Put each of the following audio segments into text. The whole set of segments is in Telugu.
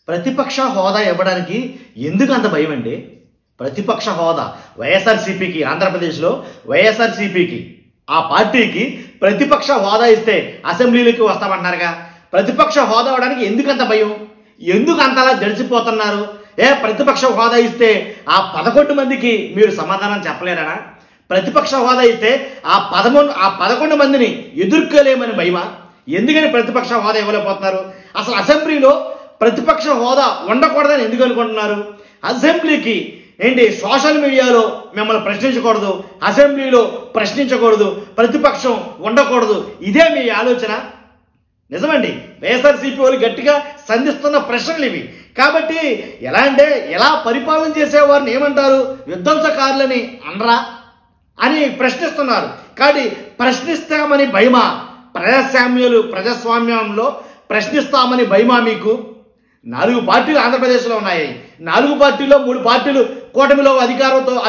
ప్రతిపక్ష హోదా ఇవ్వడానికి ఎందుకు అంత భయం అండి? ప్రతిపక్ష హోదా వైఎస్ఆర్సీపీకి, ఆంధ్రప్రదేశ్లో వైఎస్ఆర్సీపీకి, ఆ పార్టీకి ప్రతిపక్ష హోదా ఇస్తే అసెంబ్లీలోకి వస్తామంటున్నారుగా. ప్రతిపక్ష హోదా ఇవ్వడానికి ఎందుకు అంత భయం? ఎందుకు అంతలా జడిసిపోతున్నారు? ప్రతిపక్ష హోదా ఇస్తే ఆ 11 మందికి మీరు సమాధానం చెప్పలేరా? ప్రతిపక్ష హోదా ఇస్తే ఆ 11 మందిని ఎదుర్కోలేమని భయమా? ఎందుకని ప్రతిపక్ష హోదా ఇవ్వలేకపోతున్నారు? అసలు అసెంబ్లీలో ప్రతిపక్ష హోదా ఉండకూడదని ఎందుకు అనుకుంటున్నారు? అసెంబ్లీకి సోషల్ మీడియాలో మిమ్మల్ని ప్రశ్నించకూడదు, అసెంబ్లీలో ప్రశ్నించకూడదు, ప్రతిపక్షం ఉండకూడదు, ఇదే మీ ఆలోచన? నిజమండి, వైఎస్ఆర్సీపీ వాళ్ళు గట్టిగా సంధిస్తున్న ప్రశ్నలు ఇవి. కాబట్టి ఎలా పరిపాలన చేసేవారిని ఏమంటారు? విధ్వంసకారులని అనరా అని ప్రశ్నిస్తున్నారు. కాబట్టి ప్రశ్నిస్తామని భయమా? ప్రజాస్వామ్యంలో ప్రశ్నిస్తామని భయమా మీకు? 4 పార్టీలు ఆంధ్రప్రదేశ్లో ఉన్నాయి. 4 పార్టీల్లో 3 పార్టీలు కూటమిలో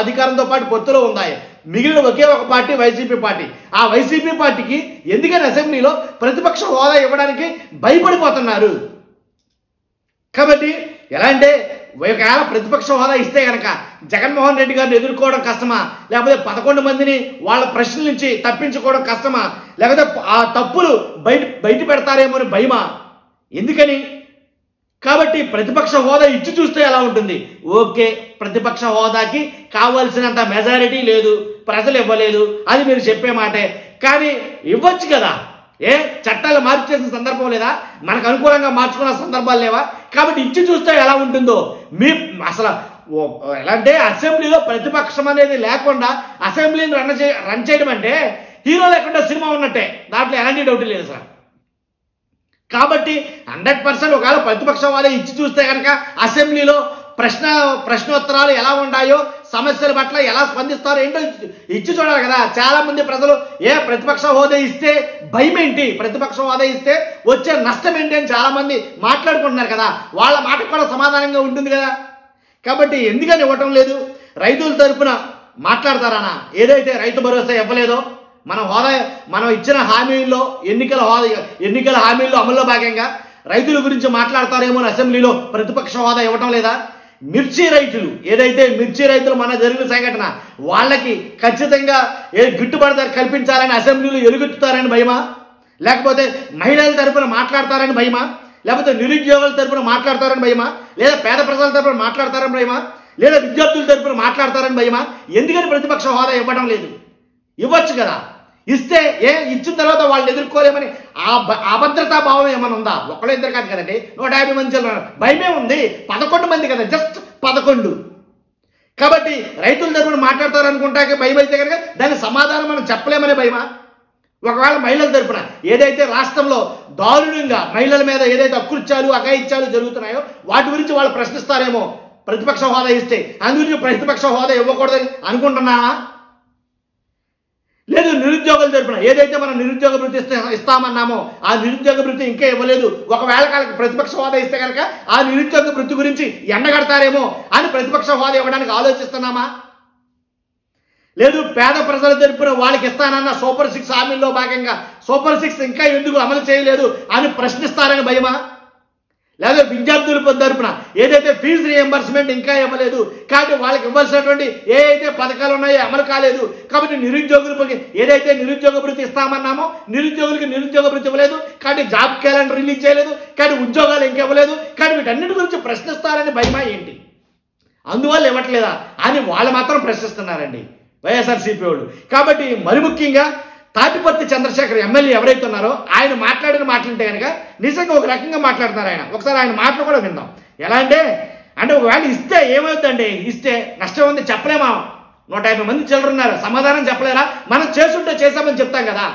అధికారంతో పాటు పొత్తులో ఉన్నాయి. మిగిలిన ఒకే ఒక పార్టీ వైసీపీ పార్టీ. ఆ వైసీపీ పార్టీకి ఎందుకని అసెంబ్లీలో ప్రతిపక్ష హోదా ఇవ్వడానికి భయపడిపోతున్నారు? కాబట్టి ఒకవేళ ప్రతిపక్ష హోదా ఇస్తే కనుక జగన్మోహన్ రెడ్డి గారిని ఎదుర్కోవడం కష్టమా? లేకపోతే 11 మందిని వాళ్ళ ప్రశ్నల నుంచి తప్పించుకోవడం కష్టమా? లేకపోతే ఆ తప్పులు బయట పెడతారేమో అని భయమా? ఎందుకని? కాబట్టి ప్రతిపక్ష హోదా ఇచ్చి చూస్తే ఎలా ఉంటుంది? ఓకే, ప్రతిపక్ష హోదాకి కావాల్సినంత మెజారిటీ లేదు, ప్రజలు ఇవ్వలేదు, అది మీరు చెప్పే మాటే. కానీ ఇవ్వచ్చు కదా. చట్టాలు మార్పు చేసిన సందర్భం లేదా? మనకు అనుకూలంగా మార్చుకున్న సందర్భాలు లేవా? కాబట్టి ఇచ్చి చూస్తే ఎలా ఉంటుందో అసలు అసెంబ్లీలో ప్రతిపక్షం అనేది లేకుండా అసెంబ్లీని రన్ చేయడం అంటే హీరో లేకుండా సినిమా ఉన్నట్టే. దాంట్లో ఎలాంటి డౌట్ లేదు సార్. కాబట్టి 100% ఒకవేళ ప్రతిపక్ష హోదా ఇచ్చి చూస్తే కనుక అసెంబ్లీలో ప్రశ్నోత్తరాలు ఎలా ఉంటాయో, సమస్యల పట్ల ఎలా స్పందిస్తారో ఏంటో ఇచ్చి చూడాలి కదా. చాలా మంది ప్రజలు ప్రతిపక్ష హోదా ఇస్తే భయం ఏంటి, ప్రతిపక్ష హోదా ఇస్తే వచ్చే నష్టం ఏంటి అని చాలా మంది మాట్లాడుకుంటున్నారు కదా. వాళ్ళ మాటకు కూడా సమాధానంగా ఉంటుంది కదా. కాబట్టి ఎందుకని ఇవ్వటం లేదు? రైతుల తరపున మాట్లాడతారనా? ఏదైతే రైతు భరోసా ఇవ్వలేదో మనం ఇచ్చిన హామీల్లో ఎన్నికల హామీల్లో అమల్లో భాగంగా రైతుల గురించి మాట్లాడతారేమో అసెంబ్లీలో ప్రతిపక్ష హోదా ఇవ్వటం లేదా? మిర్చి రైతులు మన జరిగిన సంఘటన, వాళ్ళకి ఖచ్చితంగా గిట్టుబాటు ధర కల్పించాలని అసెంబ్లీలో ఎలుగెత్తుతారని భయమా? లేకపోతే మహిళల తరపున మాట్లాడతారని భయమా? లేకపోతే నిరుద్యోగుల తరపున మాట్లాడతారని భయమా? లేదా పేద ప్రజల తరపున మాట్లాడతారని భయమా? లేదా విద్యార్థుల తరపున మాట్లాడతారని భయమా? ఎందుకని ప్రతిపక్ష హోదా ఇవ్వడం లేదు? ఇవ్వచ్చు కదా. ఇస్తే ఇచ్చిన తర్వాత వాళ్ళని ఎదుర్కోలేమని అభద్రతా భావం ఏమైనా ఉందా? ఒకళ్ళు ఇద్దరు కాదు కదండి, 150 మంది భయమే ఉంది. 11 మంది కదా, జస్ట్ 11. కాబట్టి రైతుల తరపున మాట్లాడతారనుకుంటాకే భయం అయితే కనుక దాని సమాధానం మనం చెప్పలేమనే భయమా? ఒకవేళ మహిళల తరపున ఏదైతే రాష్ట్రంలో దారుణంగా మహిళల మీద ఏదైతే అకృత్యాలు అఘాయిత్యాలు జరుగుతున్నాయో వాటి గురించి వాళ్ళు ప్రశ్నిస్తారేమో ప్రతిపక్ష హోదా ఇస్తే. అందుగురించి ప్రతిపక్ష హోదా ఇవ్వకూడదని అనుకుంటున్నావా? లేదు, నిరుద్యోగుల తరపున ఏదైతే మనం నిరుద్యోగ భృతి ఇస్తామన్నామో ఆ నిరుద్యోగ భృతి ఇంకా ఇవ్వలేదు. ఒకవేళ ప్రతిపక్ష హోదా ఇస్తే కనుక ఆ నిరుద్యోగ భృతి గురించి ఎండగడతారేమో అని ప్రతిపక్ష హోదా ఇవ్వడానికి ఆలోచిస్తున్నామా? లేదు, పేద ప్రజల తరపున వాళ్ళకి ఇస్తానన్న సూపర్ 6 హామీల్లో భాగంగా సూపర్ 6 ఇంకా ఎందుకు అమలు చేయలేదు అని ప్రశ్నిస్తారని భయమా? లేదా విద్యార్థుల తరపున ఏదైతే ఫీజు రియంబర్స్మెంట్ ఇంకా ఇవ్వలేదు, కాబట్టి వాళ్ళకి ఇవ్వాల్సినటువంటి ఏదైతే పథకాలు ఉన్నాయో అమలు కాలేదు. కాబట్టి నిరుద్యోగులకి ఏదైతే నిరుద్యోగ భృతి ఇస్తామన్నామో నిరుద్యోగులకి నిరుద్యోగ భృతి ఇవ్వలేదు, కాబట్టి జాబ్ క్యాలెండర్ రిలీజ్ చేయలేదు, కానీ ఉద్యోగాలు ఇంకా ఇవ్వలేదు. కానీ వీటన్నిటి గురించి ప్రశ్నిస్తారని భయమా ఏంటి? అందువల్ల ఇవ్వట్లేదా అని వాళ్ళు మాత్రం ప్రశ్నిస్తున్నారండి వైఎస్ఆర్సీపీ వాళ్ళు. కాబట్టి మరి ముఖ్యంగా తాటిపర్తి చంద్రశేఖర్ ఎమ్మెల్యే ఎవరైతే ఉన్నారో ఆయన మాట్లాడిన మాటలుంటే కనుక నిజంగా ఒక రకంగా మాట్లాడుతున్నారు ఆయన. ఒకసారి ఆయన మాటలు కూడా విందాం. ఎలా అంటే ఒకవేళ ఇస్తే ఏమవుతుందండి? ఇస్తే నష్టం ఉంది చెప్పలేమా? 150 మంది చిల్లర ఉన్నారు, సమాధానం చెప్పలేరా? మనం చేసుంటే చేసామని చెప్తాం కదా.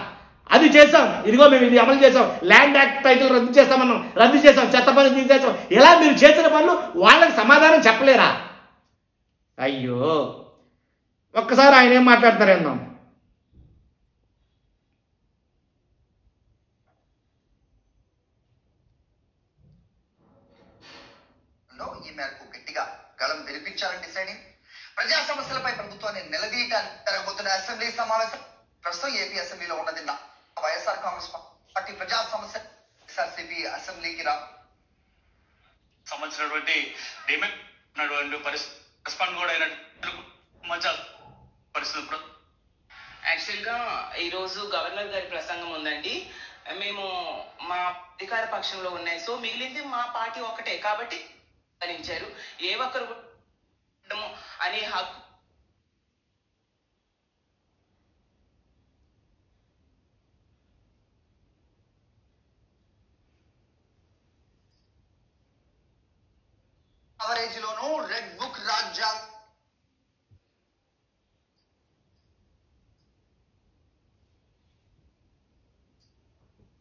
అది చేసాం, ఇదిగో మేము ఇది అమలు చేసాం, ల్యాండ్ యాక్ట్ టైటిల్ రద్దు చేస్తామన్నాం, రద్దు చేసాం, చెత్త పనులు తీసేసాం. ఇలా మీరు చేసిన పనులు వాళ్ళకి సమాధానం చెప్పలేరా? అయ్యో, ఒక్కసారి ఆయన ఏం మాట్లాడతారు ఏందాం. ఈ మేరకు గట్టిగా గళం వినిపించాలని డిసైడింగ్ ప్రజా సమస్యలపై ప్రభుత్వాన్ని నిలదీయటానికి జరగబోతున్న అసెంబ్లీ సమావేశం ప్రస్తుతం ఏపీ అసెంబ్లీలో ఉన్నది. వైఎస్ఆర్ కాంగ్రెస్ పార్టీ ప్రజా సమస్య ఎస్ఆర్సీపీ అసెంబ్లీకి సంబంధించినటువంటి డిమాండ్ రెస్పాండ్ కూడా అయినట్టు మంచి పరిస్థితి. యాక్చువల్గా ఈరోజు గవర్నర్ గారి ప్రసంగం ఉందండి. మేము మా అధికార పక్షంలో ఉన్నాయి, సో మిగిలింది మా పార్టీ ఒకటే కాబట్టి భరించారు. ఏ ఒక్కరు అనే హక్కు కవరేజ్ లోను రెడ్ బుక్ రాజ్యాంగ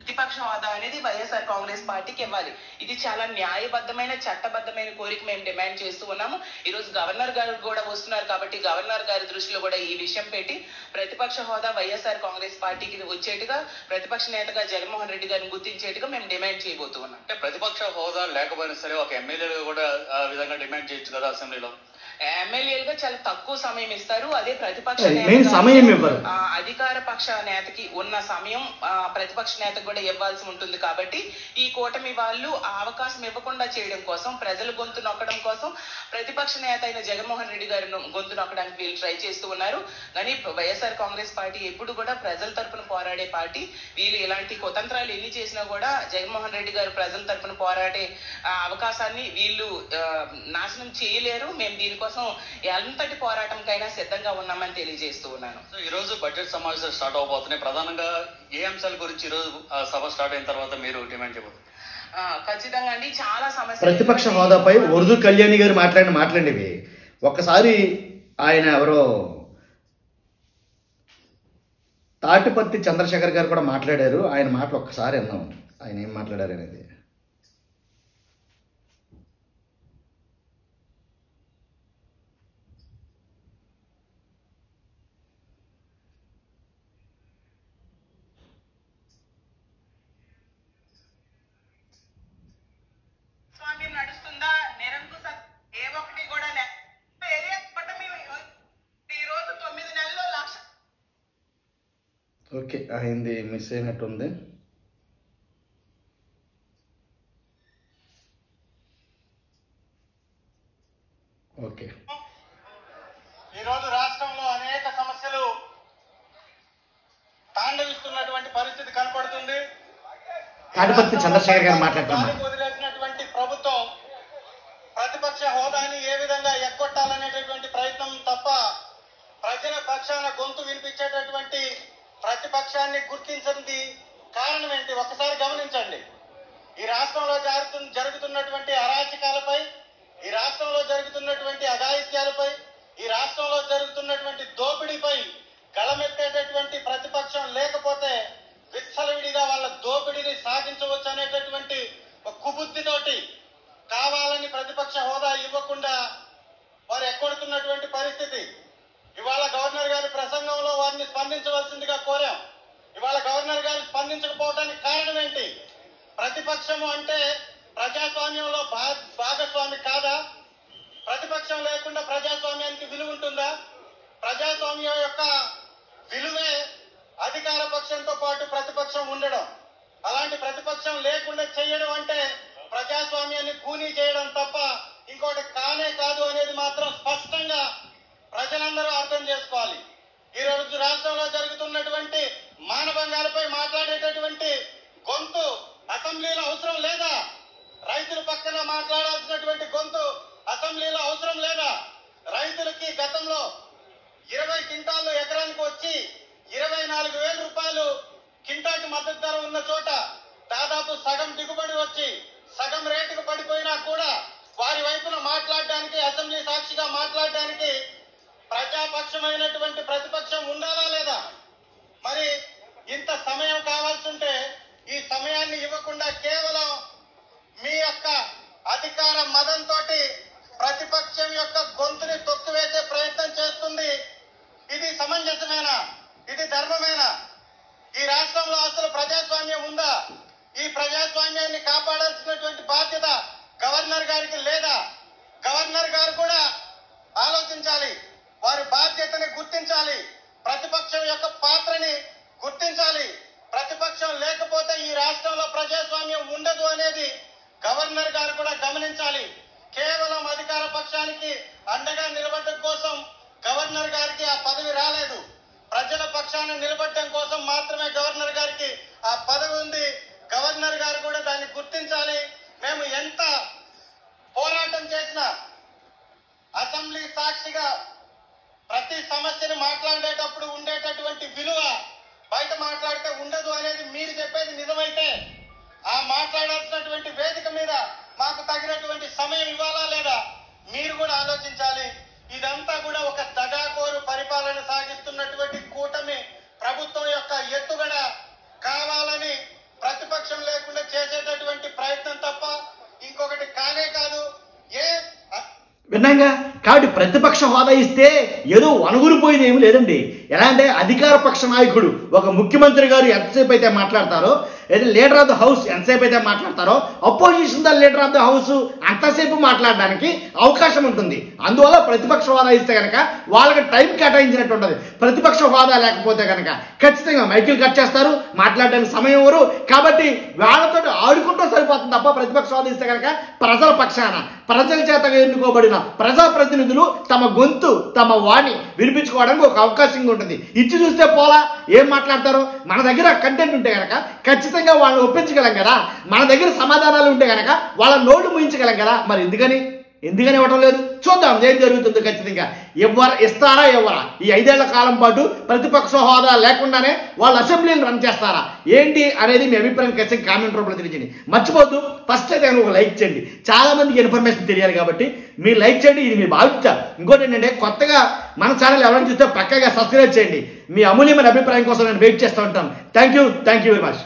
ప్రతిపక్ష హోదా అనేది వైఎస్ఆర్ కాంగ్రెస్ పార్టీకి ఇవ్వాలి. ఇది చాలా న్యాయబద్ధమైన చట్టబద్ధమైన కోరిక మేము డిమాండ్ చేస్తూ ఉన్నాము. ఈ రోజు గవర్నర్ గారు కూడా వస్తున్నారు కాబట్టి గవర్నర్ గారి దృష్టిలో కూడా ఈ విషయం పెట్టి ప్రతిపక్ష హోదా వైఎస్ఆర్ కాంగ్రెస్ పార్టీకి వచ్చేట్టుగా ప్రతిపక్ష నేతగా జగన్మోహన్ రెడ్డి గారిని గుర్తించేట్టుగా మేము డిమాండ్ చేయబోతూ ఉన్నాం. అంటే ప్రతిపక్ష హోదా లేకపోయినా సరే ఒక ఎమ్మెల్యేలు కూడా ఆ విధంగా డిమాండ్ చేయొచ్చు కదా అసెంబ్లీలో. ఎమ్మెల్యేలుగా చాలా తక్కువ సమయం ఇస్తారు. అదే ప్రతిపక్ష సమయం ఇవ్వరు. అధికార పక్ష నేతకి ఉన్న సమయం ప్రతిపక్ష నేతకు కూడా ఇవ్వాల్సి ఉంటుంది. కాబట్టి ఈ కూటమి వాళ్ళు ఆ అవకాశం ఇవ్వకుండా చేయడం కోసం, ప్రజల గొంతు నొక్కడం కోసం ప్రతిపక్ష నేత అయిన జగన్మోహన్ రెడ్డి గారి గొంతు నొక్కడానికి వీళ్ళు ట్రై చేస్తూ ఉన్నారు. కానీ వైఎస్ఆర్ కాంగ్రెస్ పార్టీ ఎప్పుడు కూడా ప్రజల తరపున పోరాడే పార్టీ. వీళ్ళు ఇలాంటి కుతంత్రాలు ఎన్ని చేసినా కూడా జగన్మోహన్ రెడ్డి గారు ప్రజల తరపున పోరాడే అవకాశాన్ని వీళ్ళు నాశనం చేయలేరు. మేము దీనికోసం ఎంతటి పోరాటంకైనా సిద్ధంగా ఉన్నామని తెలియజేస్తూ ఉన్నాను. ఈ రోజు బడ్జెట్ సమావేశాలు స్టార్ట్ అవబోతున్నాయి. ప్రధానంగా ఏ అంశాల గురించి ఈ రోజు సభ స్టార్ట్ అయిన తర్వాత మీరు డిమాండ్ చేయబోతున్నారు? ఖచ్చితంగా అండి, చాలా సమస్యలు. ప్రతిపక్ష హోదాపై వరదు కళ్యాణి గారు మాట్లాడిన మాట్లాడినవి ఒక్కసారి ఆయన ఎవరో తాటిపత్తి చంద్రశేఖర్ గారు కూడా మాట్లాడారు. ఆయన మాటలు ఒక్కసారి విన్నాం, ఆయన ఏం మాట్లాడారు అనేది. నడుస్తుందా నిరంకుశ ఏ ఒక్కటి కూడా ఈ రోజు 9 నెలల్లో 1,00,000. ఓకే, అయింది, మిస్ అయినట్టుంది. ఓకే, ఈరోజు రాష్ట్రంలో అనేక సమస్యలు తాండవిస్తున్నటువంటి పరిస్థితి కనపడుతుంది. తాటిపత్తి చంద్రశేఖర్ గారు మాట్లాడుతున్నారు. వదిలేసినటువంటి ప్రభుత్వం ప్రతిపక్ష హోదాని ఏ విధంగా ఎగ్గొట్టాలనేటటువంటి ప్రయత్నం తప్ప ప్రజల పక్షాన గొంతు వినిపించేటటువంటి ప్రతిపక్షాన్ని గుర్తించింది కారణం ఏంటి ఒకసారి గమనించండి. ఈ రాష్ట్రంలో జరుగుతున్నటువంటి అరాచకాలపై, ఈ రాష్ట్రంలో జరుగుతున్నటువంటి అఘాయిత్యాలపై, ఈ రాష్ట్రంలో జరుగుతున్నటువంటి దోపిడీపై గళమెత్తేటటువంటి ప్రతిపక్షం లేకపోతే విచ్చలవిడిగా వాళ్ళ దోపిడీని సాగించవచ్చు అనేటటువంటి ఒక కుబుద్ధితోటి కావాలని ప్రతిపక్ష హోదా ఇవ్వకుండా వారు ఎక్కొడుతున్నటువంటి పరిస్థితి. ఇవాళ గవర్నర్ గారి ప్రసంగంలో వారిని స్పందించవలసిందిగా కోరాం. ఇవాళ గవర్నర్ గారు స్పందించకపోవడానికి కారణం ఏంటి? ప్రతిపక్షము అంటే ప్రజాస్వామ్యంలో భాగస్వామి కాదా? ప్రతిపక్షం లేకుండా ప్రజాస్వామ్యానికి విలువ ఉంటుందా? ప్రజాస్వామ్యం యొక్క విలువే అధికార పక్షంతో పాటు ప్రతిపక్షం ఉండడం. అలాంటి ప్రతిపక్షం లేకుండా చేయడం అంటే ప్రజాస్వామ్యాన్ని కూనీ చేయడం తప్ప ఇంకోటి కానే కాదు అనేది మాత్రం స్పష్టంగా ప్రజలందరూ అర్థం చేసుకోవాలి. ఈ రోజు రాష్ట్రంలో జరుగుతున్నటువంటి మానభంగాలపై మాట్లాడేటటువంటి గొంతు అసెంబ్లీలో అవసరం లేదా? రైతుల పక్కన మాట్లాడాల్సినటువంటి గొంతు అసెంబ్లీలో అవసరం లేదా? రైతులకి గతంలో 20 క్వింటాళ్ళు ఎకరానికి వచ్చి 24,000 రూపాయలు కింటాకి మద్దతు ధర ఉన్న చోట దాదాపు సగం దిగుబడి వచ్చి సగం రేటుకు పడిపోయినా కూడా వారి వైపున మాట్లాడడానికి, అసెంబ్లీ సాక్షిగా మాట్లాడడానికి ప్రజాపక్షమైనటువంటి ప్రతిపక్షం ఉండాలా లేదా? మరి ఇంత సమయం కావాల్సి ఉంటే ఈ సమయాన్ని ఇవ్వకుండా కేవలం మీ యొక్క అధికార మదంతో ప్రతిపక్షం యొక్క గొంతుని తొక్కివేసే ప్రయత్నం చేస్తుంది. ఇది సమంజసమేనా? ఇది ధర్మమేనా? ఈ రాష్ట్రంలో అసలు ప్రజాస్వామ్యం ఉందా? ఈ ప్రజాస్వామ్యాన్ని కాపాడాల్సినటువంటి బాధ్యత గవర్నర్ గారికి లేదా? గవర్నర్ గారు కూడా ఆలోచించాలి, వారి బాధ్యతని గుర్తించాలి, ప్రతిపక్షం యొక్క పాత్రని గుర్తించాలి. ప్రతిపక్షం లేకపోతే ఈ రాష్ట్రంలో ప్రజాస్వామ్యం ఉండదు అనేది గవర్నర్ గారు కూడా గమనించాలి. గవర్నర్ గారికి ఆ పదవి రాలేదు. ప్రజల పక్షాన నిలబడటం కోసం మాత్రమే గవర్నర్ గారికి ఆ పదవి ఉంది. గవర్నర్ గారు కూడా దాన్ని గుర్తించాలి. మేము ఎంత పోరాటం చేసినా అసెంబ్లీ సాక్షిగా ప్రతి సమస్యను మాట్లాడేటప్పుడు ఉండేటటువంటి విలువ బయట మాట్లాడితే ఉండదు అనేది మీరు చెప్పేది నిజమైతే ఆ మాట్లాడాల్సినటువంటి వేదిక మీద మాకు తగినటువంటి సమయం ఇవ్వాలా లేదా మీరు కూడా ఆలోచించాలి. ఇదంతా కూడా ఒక దగాకోరు పరిపాలన సాగిస్తున్నటువంటి కూటమి ప్రభుత్వం యొక్క ఎత్తుగడ కావాలని ప్రతిపక్షం లేకుండా చేసేటటువంటి ప్రయత్నం తప్ప ఇంకొకటి కానే కాదు. విన్నాగా. కాబట్టి ప్రతిపక్ష హోదా ఇస్తే ఏదో వనగురిపోయింది ఏమి లేదండి. ఎలా అంటే అధికార పక్ష నాయకుడు ఒక ముఖ్యమంత్రి గారు ఎంతసేపు అయితే మాట్లాడతారో, లీడర్ ఆఫ్ ద హౌస్ ఎంతసేపు అయితే మాట్లాడతారో, opposition the leader of the house అంతసేపు మాట్లాడడానికి అవకాశం ఉంటుంది. అందువల్ల ప్రతిపక్ష హోదా ఇస్తే కనుక వాళ్ళకి టైం కేటాయించినట్టు ఉంటుంది. ప్రతిపక్ష హోదా లేకపోతే కనుక ఖచ్చితంగా మైకిల్ కట్ చేస్తారు, మాట్లాడడానికి సమయం ఎవరు. కాబట్టి వాళ్ళతో ఆడుకుంటూ సరిపోతుంది తప్ప ప్రతిపక్ష హోదా ఇస్తే కనుక ప్రజల పక్షాన ప్రజల చేత ఎన్నుకోబడిన ప్రజాప్రతినిధులు తమ గొంతు తమ వాణి వినిపించుకోవడానికి ఒక అవకాశం ఉంటుంది. ఇచ్చి చూస్తే పోలా ఏం మాట్లాడతారో. మన దగ్గర కంటెంట్ ఉంటే కనుక ఖచ్చితంగా వాళ్ళని ఒప్పించగలం కదా. మన దగ్గర సమాధానాలు ఉంటే కనుక వాళ్ళ నోటు ముయించగలం కదా. మరి ఎందుకని ఇవ్వటం లేదు? చూద్దాం ఏం జరుగుతుందో. ఖచ్చితంగా ఇస్తారా ఎవరా? ఈ 5 ఏళ్ల కాలం పాటు ప్రతిపక్ష హోదా లేకుండానే వాళ్ళు అసెంబ్లీని రన్ చేస్తారా ఏంటి అనేది మీ అభిప్రాయం ఖచ్చితంగా కామెంట్ రూపంలో తెలియజేయండి. మర్చిపోద్దు ఫస్ట్ అయితే ఒక లైక్ చేయండి. చాలా మందికి ఇన్ఫర్మేషన్ తెలియాలి కాబట్టి మీరు లైక్ చేయండి. ఇది మీ బాధ్యత. ఇంకోటి ఏంటంటే కొత్తగా మన ఛానల్ ఎవరైనా చూస్తే పక్కగా సబ్స్క్రైబ్ చేయండి. మీ అమూల్యమైన అభిప్రాయం కోసం నేను వెయిట్ చేస్తూ ఉంటాను. Thank you very much.